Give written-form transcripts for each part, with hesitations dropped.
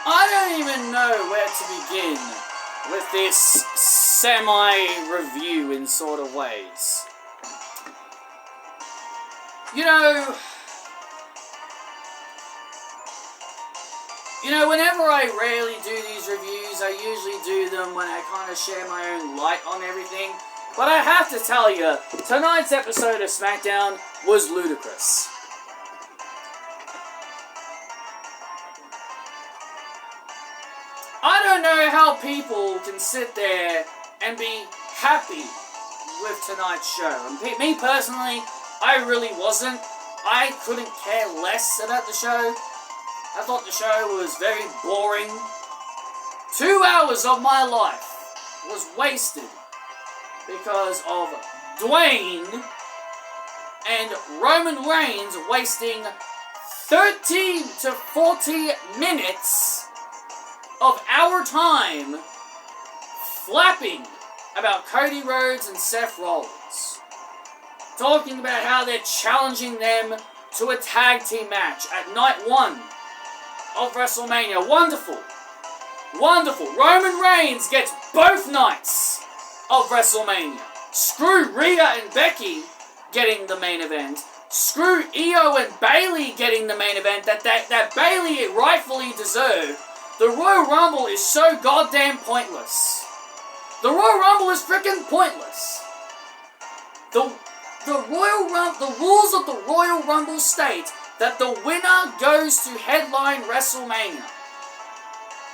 I don't even know where to begin with this semi-review in sort of ways. You know, whenever I rarely do these reviews, I usually do them when I kind of share my own light on everything. But I have to tell you, tonight's episode of Smackdown was ludicrous. I don't know how people can sit there and be happy with tonight's show. And me personally, I really wasn't. I couldn't care less about the show. I thought the show was very boring. 2 hours of my life was wasted because of Dwayne and Roman Reigns wasting 30 to 40 minutes of our time flapping about Cody Rhodes and Seth Rollins. Talking about how they're challenging them to a tag team match at night 1 of WrestleMania. Wonderful. Wonderful. Roman Reigns gets both nights of WrestleMania. Screw Rhea and Becky getting the main event. Screw Io and Bayley getting the main event that Bayley rightfully deserved. The Royal Rumble is so goddamn pointless. The Royal Rumble is freaking pointless. The rules of the Royal Rumble state that the winner goes to headline WrestleMania.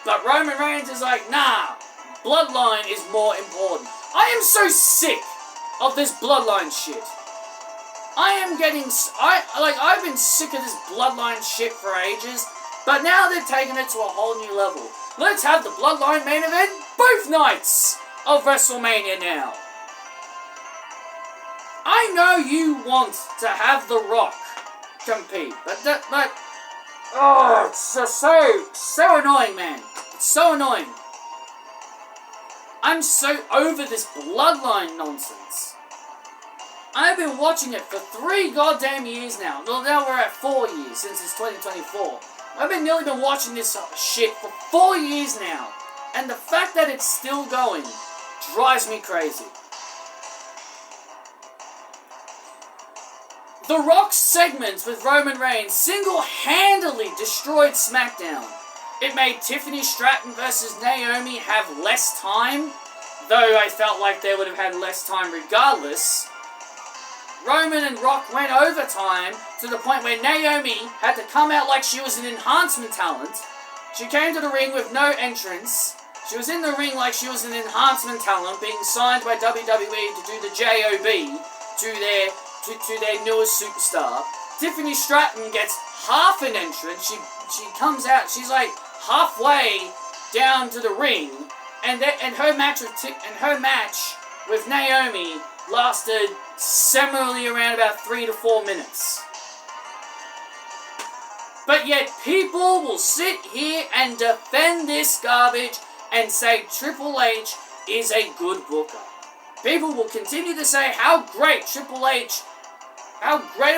But Roman Reigns is like, nah, Bloodline is more important. I am so sick of this Bloodline shit. I've been sick of this Bloodline shit for ages, but now they're taking it to a whole new level. Let's have the Bloodline main event both nights of WrestleMania now. I know you want to have The Rock compete, but it's just so annoying, man. It's so annoying. I'm so over this Bloodline nonsense. I've been watching it for 3 goddamn years now. Well, now we're at 4 years since it's 2024. I've nearly been watching this shit for 4 years now. And the fact that it's still going drives me crazy. The Rock's segments with Roman Reigns single-handedly destroyed SmackDown. It made Tiffany Stratton versus Naomi have less time, though I felt like they would have had less time regardless. Roman and Rock went overtime to the point where Naomi had to come out like she was an enhancement talent. She came to the ring with no entrance. She was in the ring like she was an enhancement talent being signed by WWE to do the JOB to their newest superstar. Tiffany Stratton gets half an entrance. She comes out. She's like halfway down to the ring, and her match with Naomi lasted similarly around about 3 to 4 minutes. But yet people will sit here and defend this garbage and say Triple H is a good booker. People will continue to say how great of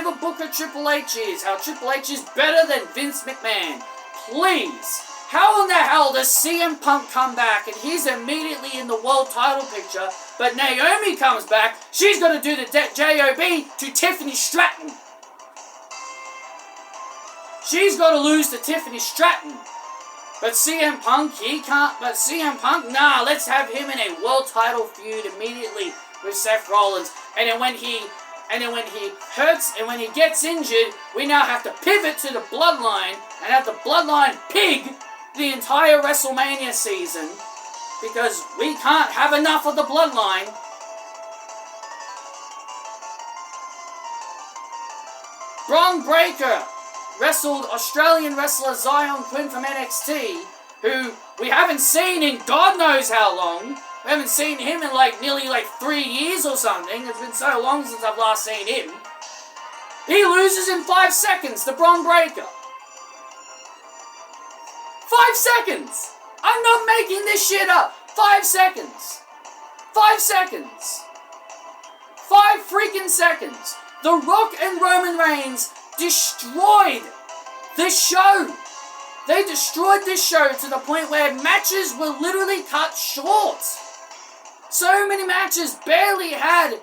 a booker Triple H is, how Triple H is better than Vince McMahon. Please, how in the hell does CM Punk come back and he's immediately in the world title picture, but Naomi comes back, she's got to do the JOB to Tiffany Stratton. She's got to lose to Tiffany Stratton. But CM Punk, he can't. But CM Punk, nah, let's have him in a world title feud immediately with Seth Rollins. And then when he hurts and when he gets injured, we now have to pivot to the Bloodline and have the Bloodline pig the entire WrestleMania season because we can't have enough of the Bloodline. Braun Breaker wrestled Australian wrestler Zion Quinn from NXT, who we haven't seen in God knows how long. We haven't seen him in nearly 3 years or something. It's been so long since I've last seen him. He loses in 5 seconds to Braun Breaker. 5 seconds! I'm not making this shit up. 5 seconds. 5 seconds. 5 freaking seconds. The Rock and Roman Reigns destroyed this show. They destroyed this show to the point where matches were literally cut short. So many matches barely had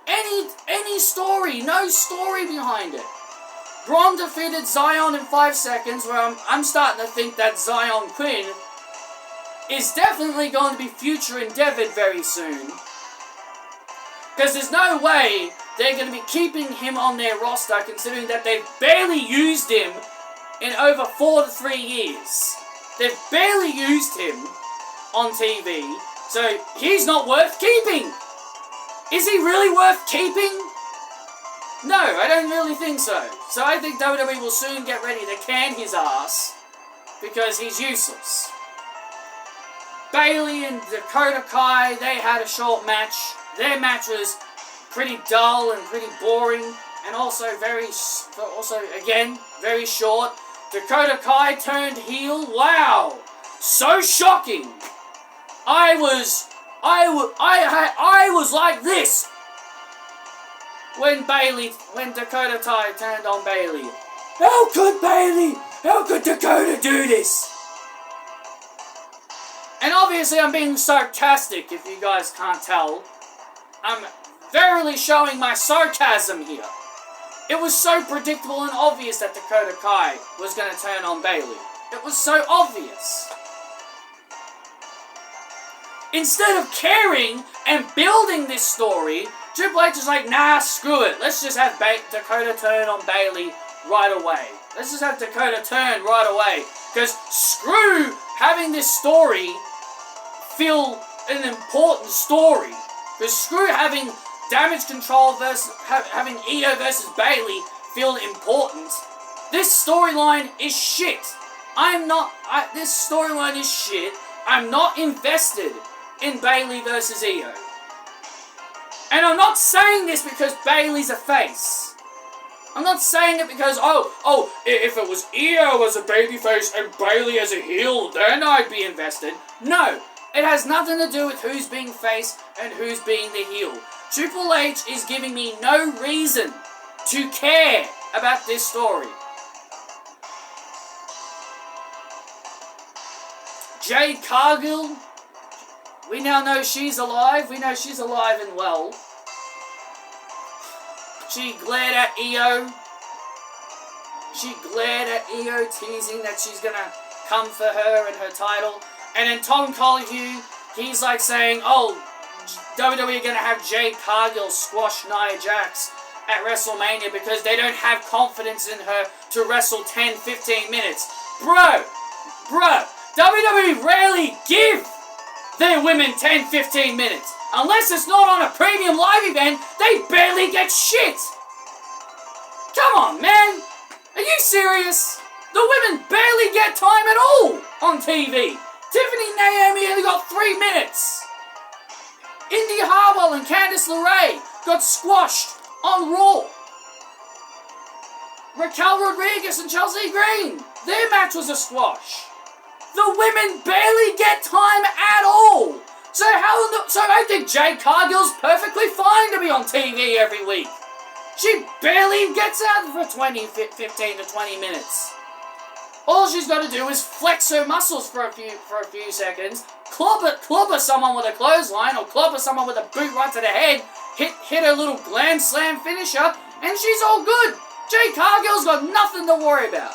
any story, no story behind it. Braun defeated Zion in 5 seconds, where I'm starting to think that Zion Quinn is definitely going to be future endeavored very soon. Because there's no way they're going to be keeping him on their roster, considering that they've barely used him in over 4 to 3 years. They've barely used him on TV, so he's not worth keeping. Is he really worth keeping? No, I don't really think so. So I think WWE will soon get ready to can his ass, because he's useless. Bayley and Dakota Kai, they had a short match. Their match was pretty dull and pretty boring, and also again, very short. Dakota Kai turned heel. Wow, so shocking. I was like this when Dakota Kai turned on Bayley. How could Dakota do this? And obviously I'm being sarcastic, if you guys can't tell. I'm verily showing my sarcasm here. It was so predictable and obvious that Dakota Kai was going to turn on Bayley. It was so obvious. Instead of caring and building this story, Triple H is like, nah, screw it. Let's just have Dakota turn on Bayley right away. Let's just have Dakota turn right away. Because screw having this story feel an important story. Because screw having Damage Control versus having Io versus Bayley feel important. This storyline is shit. This storyline is shit. I'm not invested in Bayley versus Io. And I'm not saying this because Bayley's a face. I'm not saying it because, if it was Io as a babyface and Bayley as a heel, then I'd be invested. No, it has nothing to do with who's being face and who's being the heel. Triple H is giving me no reason to care about this story. Jade Cargill, we now know she's alive. We know she's alive and well. She glared at Io. Teasing that she's gonna come for her and her title. And then Tom Colohue, he's like saying, WWE are gonna have Jade Cargill squash Nia Jax at WrestleMania because they don't have confidence in her to wrestle 10-15 minutes. Bro, WWE rarely give their women 10-15 minutes. Unless it's not on a premium live event, they barely get shit. Come on, man. Are you serious? The women barely get time at all on TV. Tiffany Naomi only got 3 minutes. Indy Hartwell and Candice LeRae got squashed on Raw. Raquel Rodriguez and Chelsea Green, their match was a squash. The women barely get time at all. So I think Jade Cargill's perfectly fine to be on TV every week. She barely gets out for 15 to 20 minutes. All she's got to do is flex her muscles for a few seconds, clobber someone with a clothesline, or clobber someone with a boot right to the head, hit her little glam slam finisher, and she's all good. Jade Cargill's got nothing to worry about.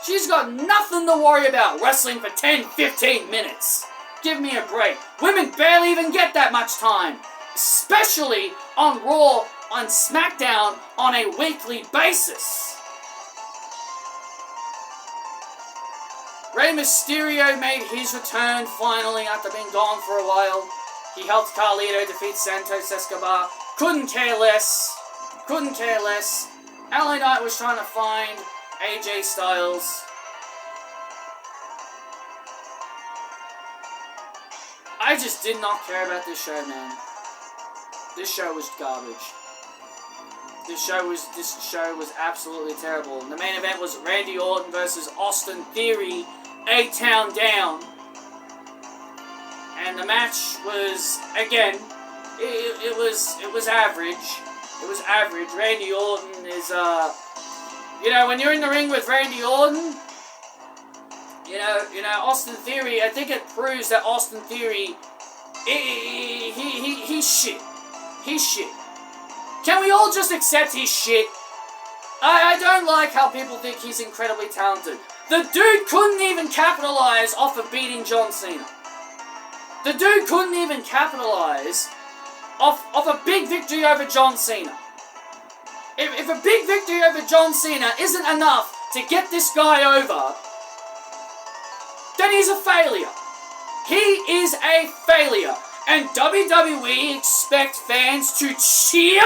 She's got nothing to worry about wrestling for 10-15 minutes. Give me a break. Women barely even get that much time. Especially on Raw, on SmackDown, on a weekly basis. Rey Mysterio made his return finally after being gone for a while. He helped Carlito defeat Santos Escobar. Couldn't care less. LA Knight was trying to find AJ Styles. I just did not care about this show, man. This show was garbage. This show was absolutely terrible. And the main event was Randy Orton versus Austin Theory, A-Town Down. And the match was, again, it was average. It was average. Randy Orton is, when you're in the ring with Randy Orton, Austin Theory, I think it proves that Austin Theory, he's shit. He's shit. Can we all just accept he's shit? I don't like how people think he's incredibly talented. The dude couldn't even capitalize off of beating John Cena. The dude couldn't even capitalize off a big victory over John Cena. If a big victory over John Cena isn't enough to get this guy over, then he's a failure. He is a failure. And WWE expect fans to cheer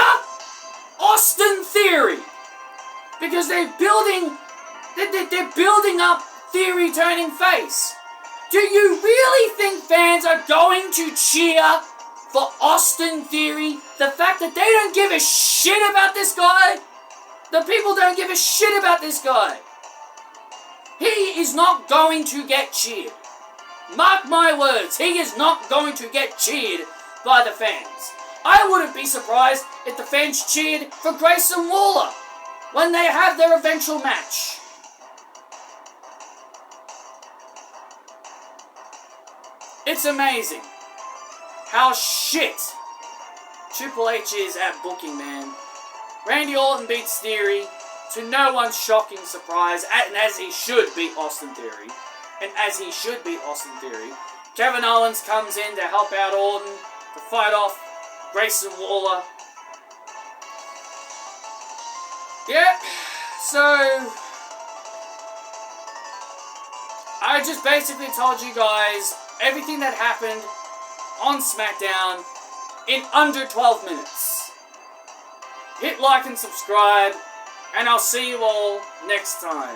Austin Theory. Because they're building up Theory turning face. Do you really think fans are going to cheer for Austin Theory? The fact that they don't give a shit about this guy? The people don't give a shit about this guy. He is not going to get cheered. Mark my words, he is not going to get cheered by the fans. I wouldn't be surprised if the fans cheered for Grayson Waller when they have their eventual match. It's amazing how shit Triple H is at booking, man. Randy Orton beats Theory to no one's shocking surprise, and as he should beat Austin Theory. And as he should beat Austin Theory. Kevin Owens comes in to help out Orton to fight off Grayson Waller. Yeah, so I just basically told you guys everything that happened on SmackDown in under 12 minutes. Hit like and subscribe, and I'll see you all next time.